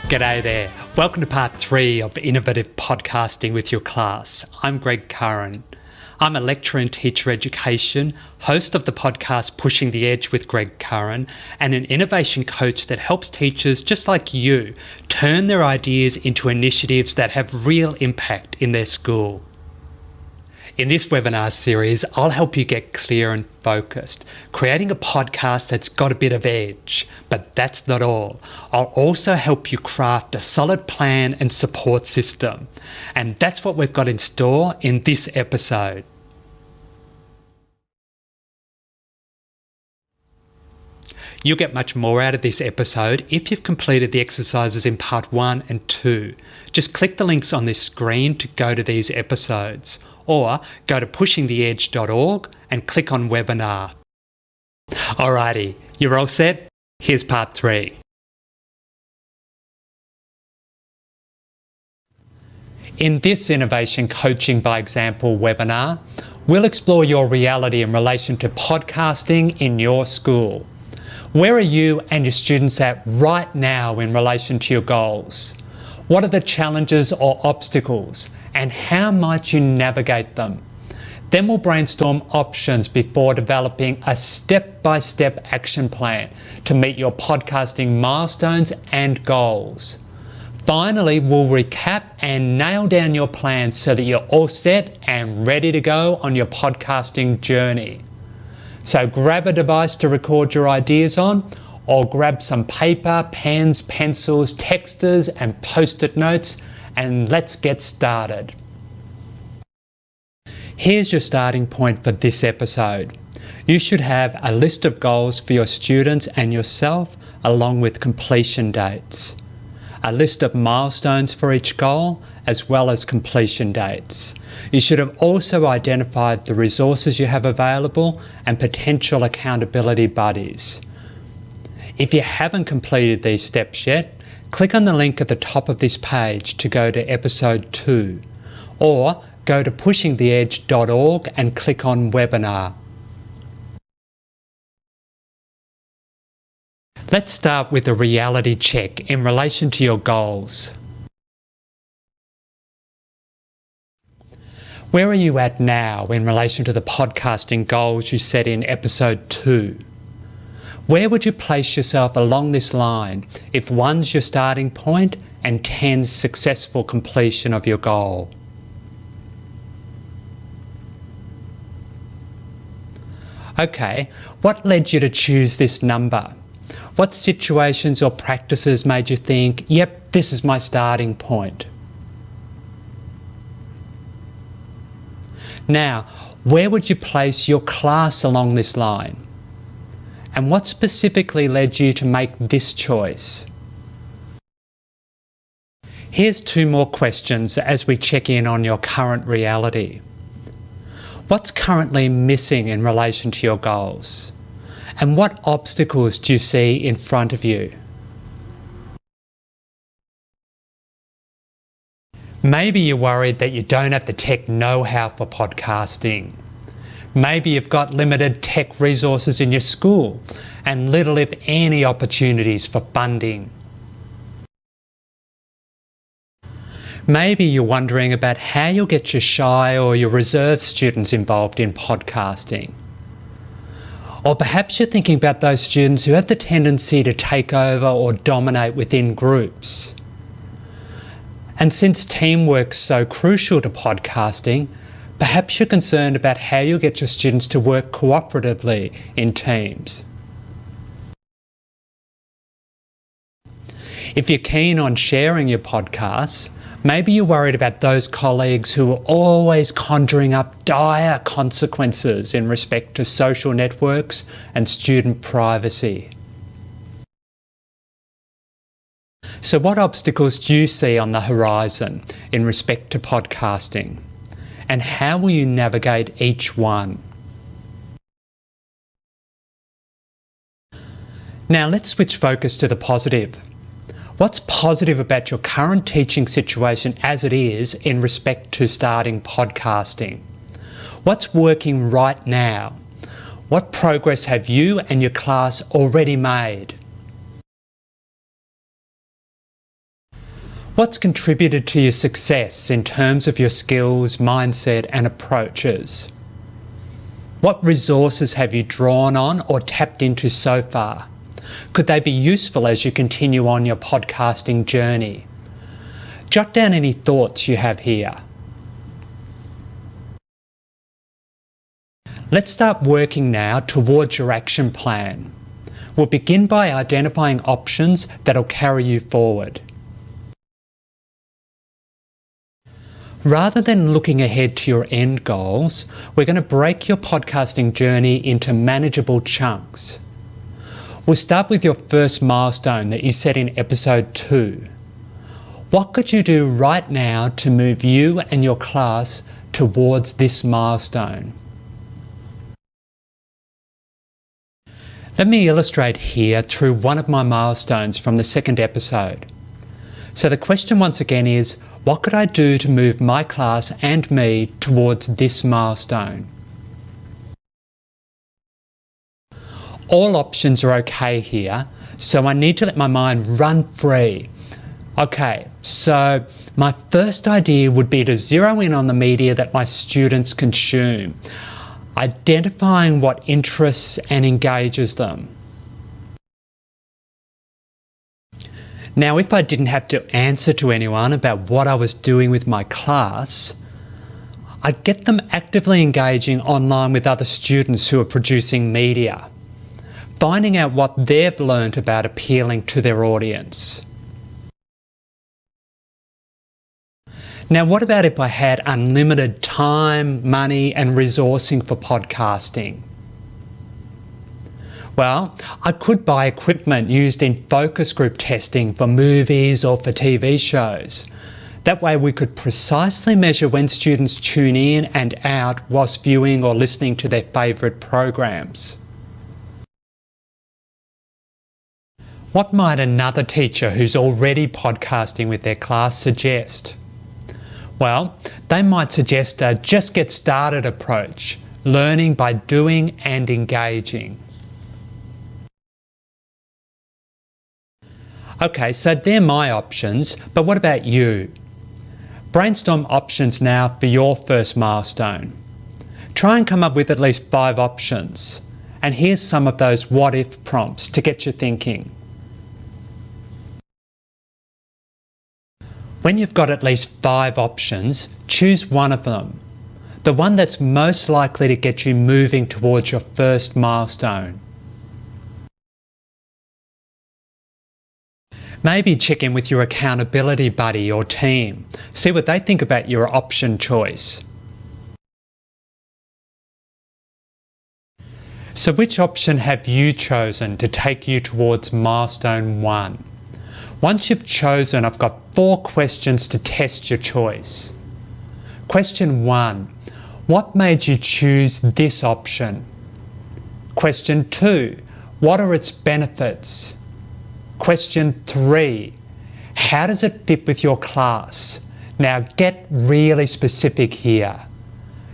G'day there. Welcome to part 3 of Innovative Podcasting with your class. I'm Greg Curran. I'm a lecturer in teacher education, host of the podcast Pushing the Edge with Greg Curran, and an innovation coach that helps teachers just like you turn their ideas into initiatives that have real impact in their school. In this webinar series, I'll help you get clear and focused, creating a podcast that's got a bit of edge. But that's not all. I'll also help you craft a solid plan and support system. And that's what we've got in store in this episode. You'll get much more out of this episode if you've completed the exercises in part 1 and 2. Just click the links on this screen to go to these episodes, or go to pushingtheedge.org and click on webinar. Alrighty, you're all set? Here's part 3. In this Innovation Coaching by Example webinar, we'll explore your reality in relation to podcasting in your school. Where are you and your students at right now in relation to your goals? What are the challenges or obstacles, and how might you navigate them? Then we'll brainstorm options before developing a step-by-step action plan to meet your podcasting milestones and goals. Finally, we'll recap and nail down your plans so that you're all set and ready to go on your podcasting journey. So grab a device to record your ideas on, or grab some paper, pens, pencils, texters and post-it notes, and let's get started. Here's your starting point for this episode. You should have a list of goals for your students and yourself, along with completion dates. A list of milestones for each goal, as well as completion dates. You should have also identified the resources you have available and potential accountability buddies. If you haven't completed these steps yet, click on the link at the top of this page to go to episode 2, or go to pushingtheedge.org and click on webinar. Let's start with a reality check in relation to your goals. Where are you at now in relation to the podcasting goals you set in episode 2? Where would you place yourself along this line if 1's your starting point and 10's successful completion of your goal? Okay, what led you to choose this number? What situations or practices made you think, yep, this is my starting point? Now, where would you place your class along this line? And what specifically led you to make this choice? Here's 2 more questions as we check in on your current reality. What's currently missing in relation to your goals? And what obstacles do you see in front of you? Maybe you're worried that you don't have the tech know-how for podcasting. Maybe you've got limited tech resources in your school and little if any opportunities for funding. Maybe you're wondering about how you'll get your shy or your reserve students involved in podcasting. Or perhaps you're thinking about those students who have the tendency to take over or dominate within groups. And since teamwork's so crucial to podcasting, perhaps you're concerned about how you'll get your students to work cooperatively in teams. If you're keen on sharing your podcasts, maybe you're worried about those colleagues who are always conjuring up dire consequences in respect to social networks and student privacy. So what obstacles do you see on the horizon in respect to podcasting? And how will you navigate each one? Now let's switch focus to the positive. What's positive about your current teaching situation as it is in respect to starting podcasting? What's working right now? What progress have you and your class already made? What's contributed to your success in terms of your skills, mindset and approaches? What resources have you drawn on or tapped into so far? Could they be useful as you continue on your podcasting journey? Jot down any thoughts you have here. Let's start working now towards your action plan. We'll begin by identifying options that'll carry you forward. Rather than looking ahead to your end goals, we're going to break your podcasting journey into manageable chunks. We'll start with your first milestone that you set in episode 2. What could you do right now to move you and your class towards this milestone? Let me illustrate here through one of my milestones from the second episode. So the question once again is, what could I do to move my class and me towards this milestone? All options are okay here, so I need to let my mind run free. Okay, so my first idea would be to zero in on the media that my students consume, identifying what interests and engages them. Now, if I didn't have to answer to anyone about what I was doing with my class, I'd get them actively engaging online with other students who are producing media, finding out what they've learnt about appealing to their audience. Now, what about if I had unlimited time, money and resourcing for podcasting? Well, I could buy equipment used in focus group testing for movies or for TV shows. That way we could precisely measure when students tune in and out whilst viewing or listening to their favourite programs. What might another teacher who's already podcasting with their class suggest? Well, they might suggest a just get started approach, learning by doing and engaging. Okay, so they're my options, but what about you? Brainstorm options now for your first milestone. Try and come up with at least 5 options. And here's some of those what if prompts to get you thinking. When you've got at least 5 options, choose one of them. The one that's most likely to get you moving towards your first milestone. Maybe check in with your accountability buddy or team. See what they think about your option choice. So which option have you chosen to take you towards milestone 1? Once you've chosen, I've got 4 questions to test your choice. Question 1. What made you choose this option? Question 2. What are its benefits? Question 3. How does it fit with your class? Now get really specific here.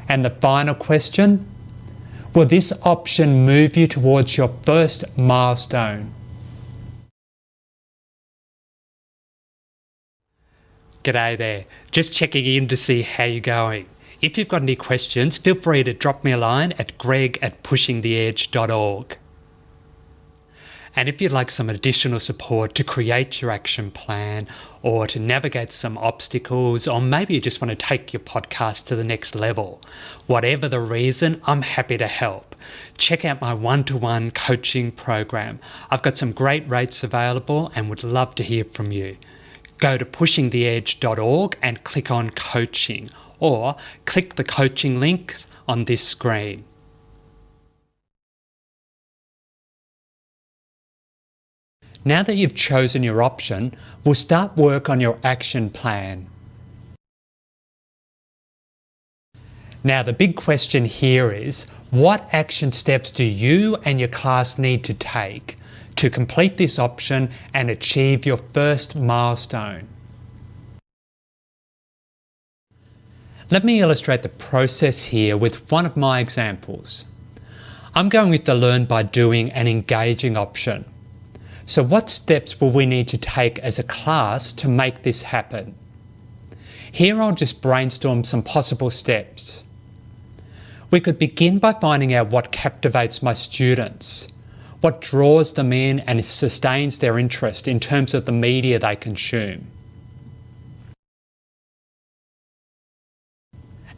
And the final question, will this option move you towards your first milestone? G'day there, just checking in to see how you're going. If you've got any questions, feel free to drop me a line at greg@pushingtheedge.org. And if you'd like some additional support to create your action plan or to navigate some obstacles, or maybe you just want to take your podcast to the next level, whatever the reason, I'm happy to help. Check out my one-to-one coaching program. I've got some great rates available and would love to hear from you. Go to pushingtheedge.org and click on coaching, or click the coaching link on this screen. Now that you've chosen your option, we'll start work on your action plan. Now the big question here is, what action steps do you and your class need to take to complete this option and achieve your first milestone? Let me illustrate the process here with one of my examples. I'm going with the learn by doing and engaging option. So what steps will we need to take as a class to make this happen? Here I'll just brainstorm some possible steps. We could begin by finding out what captivates my students, what draws them in and sustains their interest in terms of the media they consume.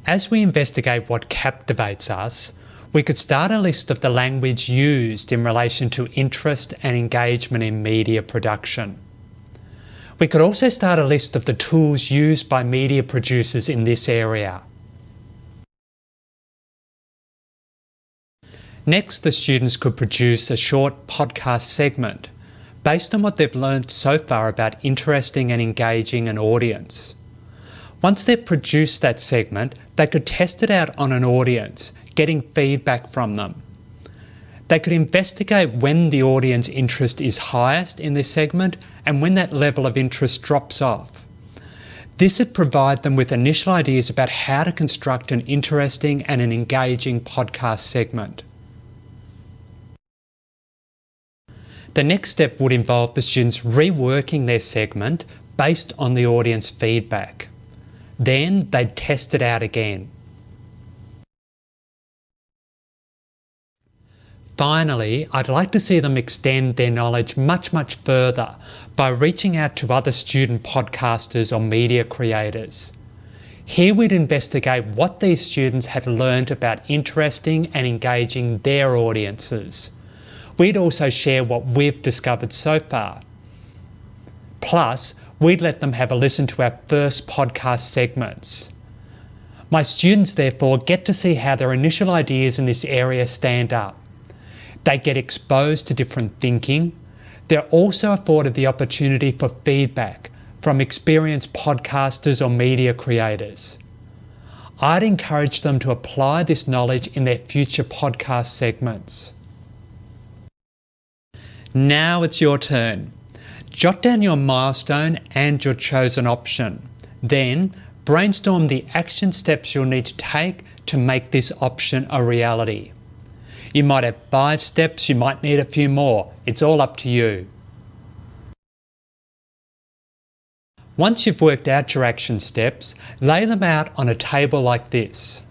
As we investigate what captivates us, we could start a list of the language used in relation to interest and engagement in media production. We could also start a list of the tools used by media producers in this area. Next, the students could produce a short podcast segment based on what they've learned so far about interesting and engaging an audience. Once they've produced that segment, they could test it out on an audience, getting feedback from them. They could investigate when the audience interest is highest in this segment and when that level of interest drops off. This would provide them with initial ideas about how to construct an interesting and an engaging podcast segment. The next step would involve the students reworking their segment based on the audience feedback. Then they'd test it out again. Finally, I'd like to see them extend their knowledge much further by reaching out to other student podcasters or media creators. Here we'd investigate what these students had learned about interesting and engaging their audiences. We'd also share what we've discovered so far. Plus, we'd let them have a listen to our first podcast segments. My students, therefore, get to see how their initial ideas in this area stand up. They get exposed to different thinking. They're also afforded the opportunity for feedback from experienced podcasters or media creators. I'd encourage them to apply this knowledge in their future podcast segments. Now it's your turn. Jot down your milestone and your chosen option. Then brainstorm the action steps you'll need to take to make this option a reality. You might have 5 steps, you might need a few more. It's all up to you. Once you've worked out your action steps, lay them out on a table like this.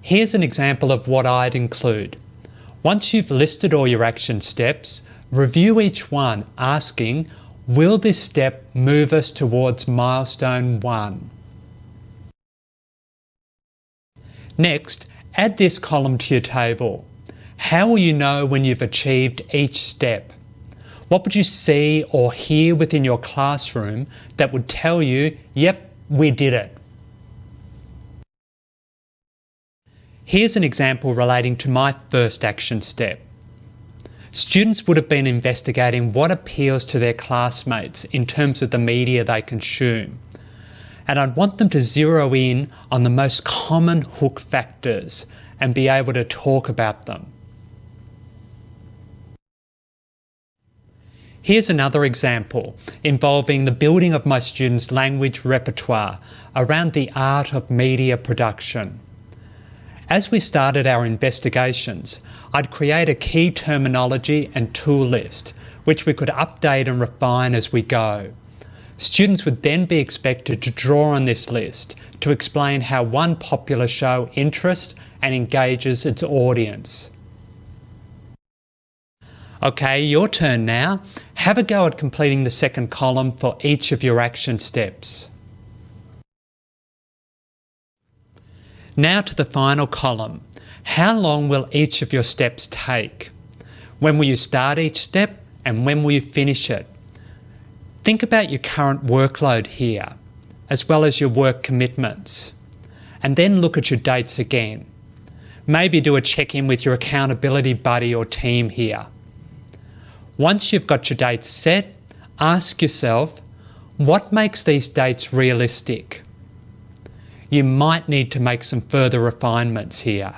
Here's an example of what I'd include. Once you've listed all your action steps, review each one, asking, will this step move us towards milestone 1? Next, add this column to your table. How will you know when you've achieved each step? What would you see or hear within your classroom that would tell you, yep, we did it? Here's an example relating to my first action step. Students would have been investigating what appeals to their classmates in terms of the media they consume. And I'd want them to zero in on the most common hook factors and be able to talk about them. Here's another example involving the building of my students' language repertoire around the art of media production. As we started our investigations, I'd create a key terminology and tool list, which we could update and refine as we go. Students would then be expected to draw on this list to explain how one popular show interests and engages its audience. Okay, your turn now. Have a go at completing the second column for each of your action steps. Now to the final column. How long will each of your steps take? When will you start each step and when will you finish it? Think about your current workload here, as well as your work commitments. And then look at your dates again. Maybe do a check-in with your accountability buddy or team here. Once you've got your dates set, ask yourself, what makes these dates realistic? You might need to make some further refinements here.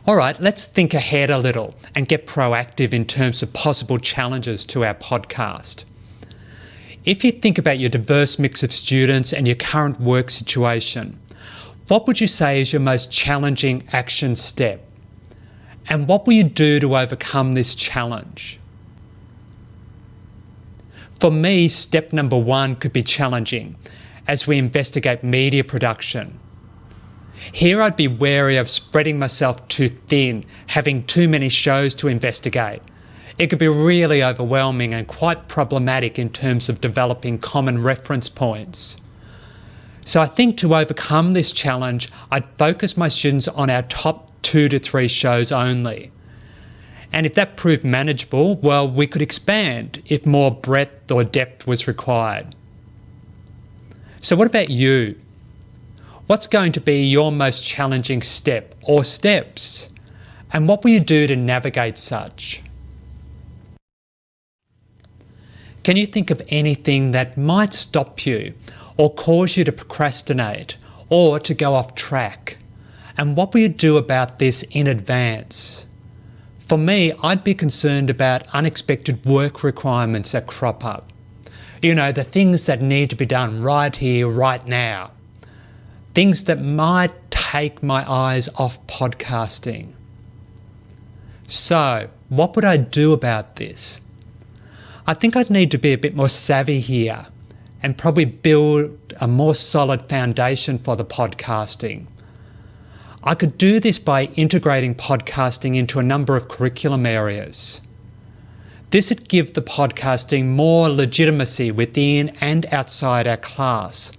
Alright, let's think ahead a little and get proactive in terms of possible challenges to our podcast. If you think about your diverse mix of students and your current work situation, what would you say is your most challenging action step? And what will you do to overcome this challenge? For me, step number 1 could be challenging as we investigate media production. Here I'd be wary of spreading myself too thin, having too many shows to investigate. It could be really overwhelming and quite problematic in terms of developing common reference points. So I think to overcome this challenge, I'd focus my students on our top 2 to 3 shows only. And if that proved manageable, well, we could expand if more breadth or depth was required. So what about you? What's going to be your most challenging step or steps? And what will you do to navigate such? Can you think of anything that might stop you or cause you to procrastinate or to go off track? And what will you do about this in advance? For me, I'd be concerned about unexpected work requirements that crop up. You know, the things that need to be done right here, right now. Things that might take my eyes off podcasting. So, what would I do about this? I think I'd need to be a bit more savvy here and probably build a more solid foundation for the podcasting. I could do this by integrating podcasting into a number of curriculum areas. This would give the podcasting more legitimacy within and outside our class,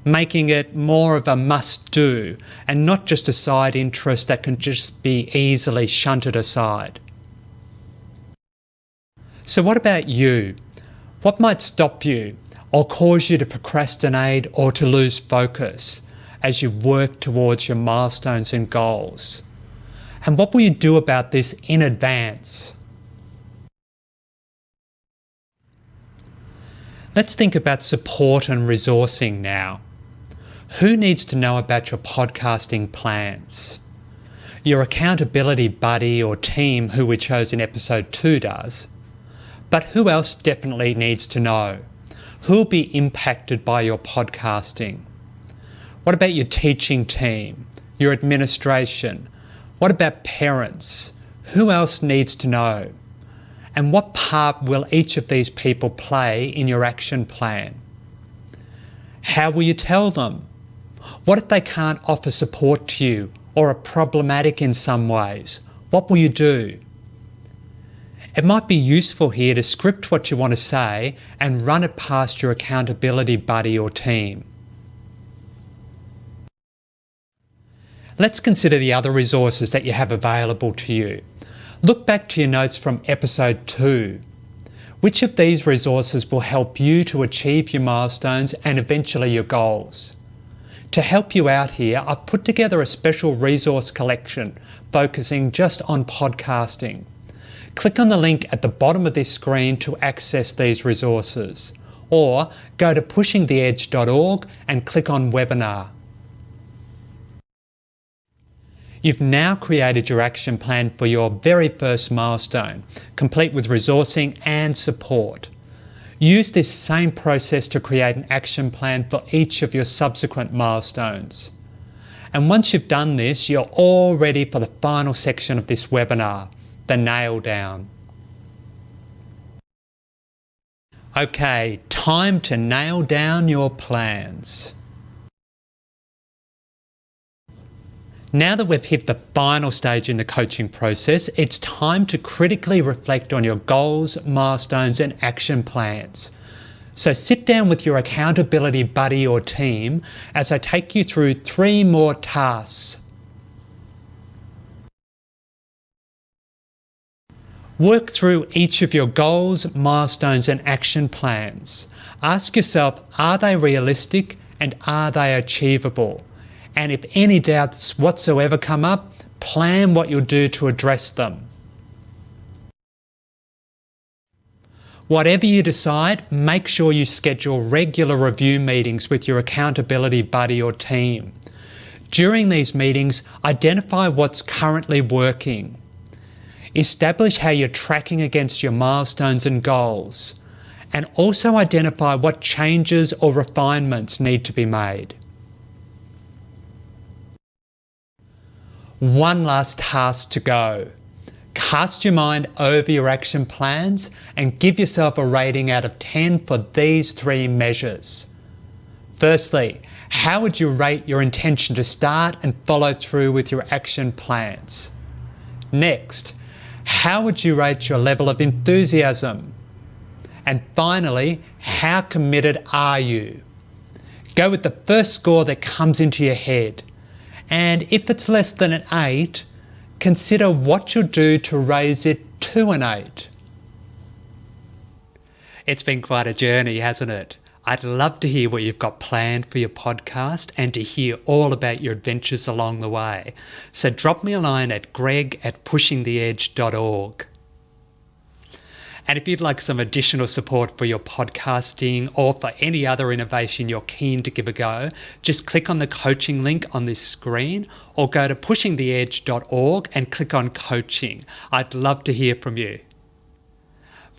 making it more of a must-do and not just a side interest that can just be easily shunted aside. So what about you? What might stop you or cause you to procrastinate or to lose focus as you work towards your milestones and goals? And what will you do about this in advance? Let's think about support and resourcing now. Who needs to know about your podcasting plans? Your accountability buddy or team who we chose in episode 2 does. But who else definitely needs to know? Who will be impacted by your podcasting? What about your teaching team, your administration? What about parents? Who else needs to know? And what part will each of these people play in your action plan? How will you tell them? What if they can't offer support to you or are problematic in some ways? What will you do? It might be useful here to script what you want to say and run it past your accountability buddy or team. Let's consider the other resources that you have available to you. Look back to your notes from episode 2. Which of these resources will help you to achieve your milestones and eventually your goals? To help you out here, I've put together a special resource collection focusing just on podcasting. Click on the link at the bottom of this screen to access these resources, or go to pushingtheedge.org and click on webinar. You've now created your action plan for your very first milestone, complete with resourcing and support. Use this same process to create an action plan for each of your subsequent milestones. And once you've done this, you're all ready for the final section of this webinar, the nail down. Okay, time to nail down your plans. Now that we've hit the final stage in the coaching process, it's time to critically reflect on your goals, milestones, and action plans. So sit down with your accountability buddy or team as I take you through 3 more tasks. Work through each of your goals, milestones, and action plans. Ask yourself, are they realistic and are they achievable? And if any doubts whatsoever come up, plan what you'll do to address them. Whatever you decide, make sure you schedule regular review meetings with your accountability buddy or team. During these meetings, identify what's currently working. Establish how you're tracking against your milestones and goals, and also identify what changes or refinements need to be made. One last task to go. Cast your mind over your action plans and give yourself a rating out of 10 for these 3 measures. Firstly, how would you rate your intention to start and follow through with your action plans? Next, how would you rate your level of enthusiasm? And finally, how committed are you? Go with the first score that comes into your head. And if it's less than an 8, consider what you'll do to raise it to an 8. It's been quite a journey, hasn't it? I'd love to hear what you've got planned for your podcast and to hear all about your adventures along the way. So drop me a line at greg@pushingtheedge.org. And if you'd like some additional support for your podcasting or for any other innovation you're keen to give a go, just click on the coaching link on this screen or go to pushingtheedge.org and click on coaching. I'd love to hear from you.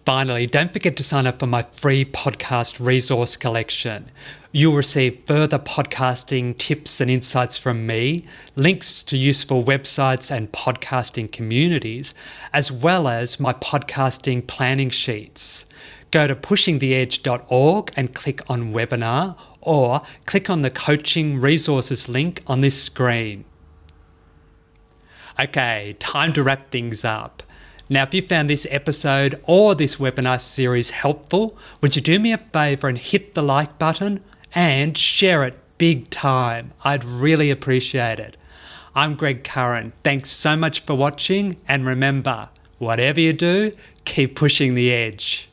Finally, don't forget to sign up for my free podcast resource collection. You'll receive further podcasting tips and insights from me, links to useful websites and podcasting communities, as well as my podcasting planning sheets. Go to pushingtheedge.org and click on webinar, or click on the coaching resources link on this screen. Okay, time to wrap things up. Now, if you found this episode or this webinar series helpful, would you do me a favour and hit the like button and share it big time? I'd really appreciate it. I'm Greg Curran. Thanks so much for watching, and remember, whatever you do, keep pushing the edge.